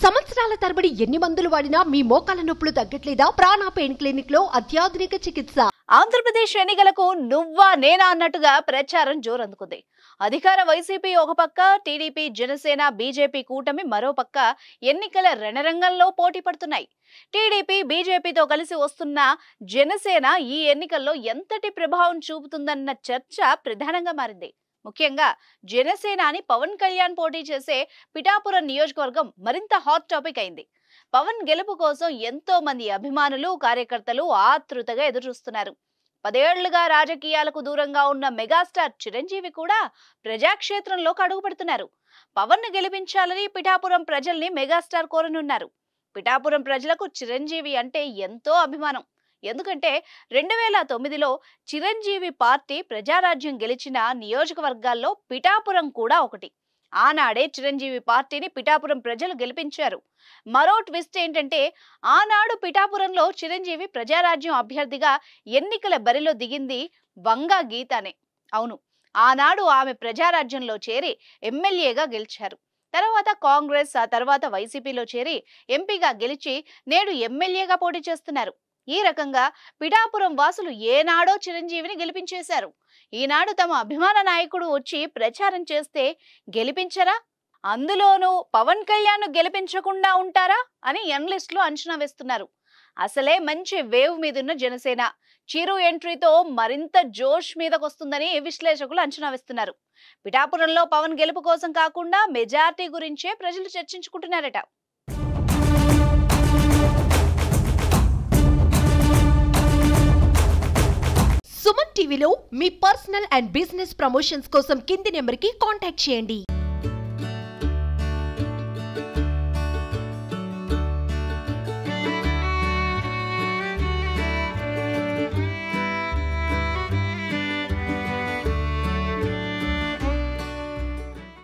సంవత్సరాల తరబడి ఎన్ని మందులు వాడినా మీ మోకాల నొప్పులు తగ్గట్లేదా? ప్రాణ పెయిన్ క్లినిక్ లో అత్యాధునిక చికిత్స. ఆంధ్రప్రదేశ్ ఎన్నికలకు నువ్వా నేనా అన్నట్టుగా ప్రచారం జోరందుకుంది. అధికార వైసీపీ ఒక పక్క, టీడీపీ, జనసేన, బీజేపీ కూటమి మరో పక్క ఎన్నికల రణరంగంలో పోటీ పడుతున్నాయి. టీడీపీ, బీజేపీతో కలిసి వస్తున్న జనసేన ఈ ఎన్నికల్లో ఎంతటి ప్రభావం చూపుతుందన్న చర్చ ప్రధానంగా మారింది. ముఖ్యంగా జనసేనాని పవన్ కళ్యాణ్ పోటీ చేసే పిఠాపురం నియోజకవర్గం మరింత హాట్ టాపిక్ అయింది. పవన్ గెలుపు కోసం ఎంతో మంది అభిమానులు, కార్యకర్తలు ఆతృతగా ఎదురుచూస్తున్నారు. 10 ఏళ్లుగా రాజకీయాలకు దూరంగా ఉన్న మెగాస్టార్ చిరంజీవి కూడా ప్రజాక్షేత్రంలోకి అడుగు పెడుతున్నారు. పవన్ ను గెలిపించాలని పిఠాపురం ప్రజల్ని మెగాస్టార్ కోరనున్నారు. పిఠాపురం ప్రజలకు చిరంజీవి అంటే ఎంతో అభిమానం. ఎందుకంటే 2009లో చిరంజీవి పార్టీ ప్రజారాజ్యం గెలిచిన నియోజకవర్గాల్లో పిఠాపురం కూడా ఒకటి. ఆనాడే చిరంజీవి పార్టీని పిఠాపురం ప్రజలు గెలిపించారు. మరో ట్విస్ట్ ఏంటంటే ఆనాడు పిఠాపురంలో చిరంజీవి ప్రజారాజ్యం అభ్యర్థిగా ఎన్నికల బరిలో దిగింది వంగా గీతానే. అవును, ఆనాడు ఆమె ప్రజారాజ్యంలో చేరి ఎమ్మెల్యేగా గెలిచారు. తర్వాత కాంగ్రెస్, ఆ తర్వాత వైసీపీలో చేరి ఎంపీగా గెలిచి నేడు ఎమ్మెల్యేగా పోటీ చేస్తున్నారు. ఈ రకంగా పిఠాపురం వాసులు ఏనాడో చిరంజీవిని గెలిపించేశారు. ఈనాడు తమ అభిమాన నాయకుడు వచ్చి ప్రచారం చేస్తే గెలిపించరా? అందులోనూ పవన్ కళ్యాణ్ గెలిపించకుండా ఉంటారా అని ఎనలిస్టులు అంచనా వేస్తున్నారు. అసలే మంచి వేవ్ మీదున్న జనసేన చిరు ఎంట్రీతో మరింత జోష్ మీదకొస్తుందని విశ్లేషకులు అంచనా వేస్తున్నారు. పిఠాపురంలో పవన్ గెలుపు కోసం కాకుండా మెజార్టీ గురించే ప్రజలు చర్చించుకుంటున్నారట. సుమన్ టీవీలో మీ పర్సనల్ అండ్ బిజినెస్ ప్రమోషన్స్ కోసం కింది నెంబర్కి కాంటాక్ట్ చేయండి.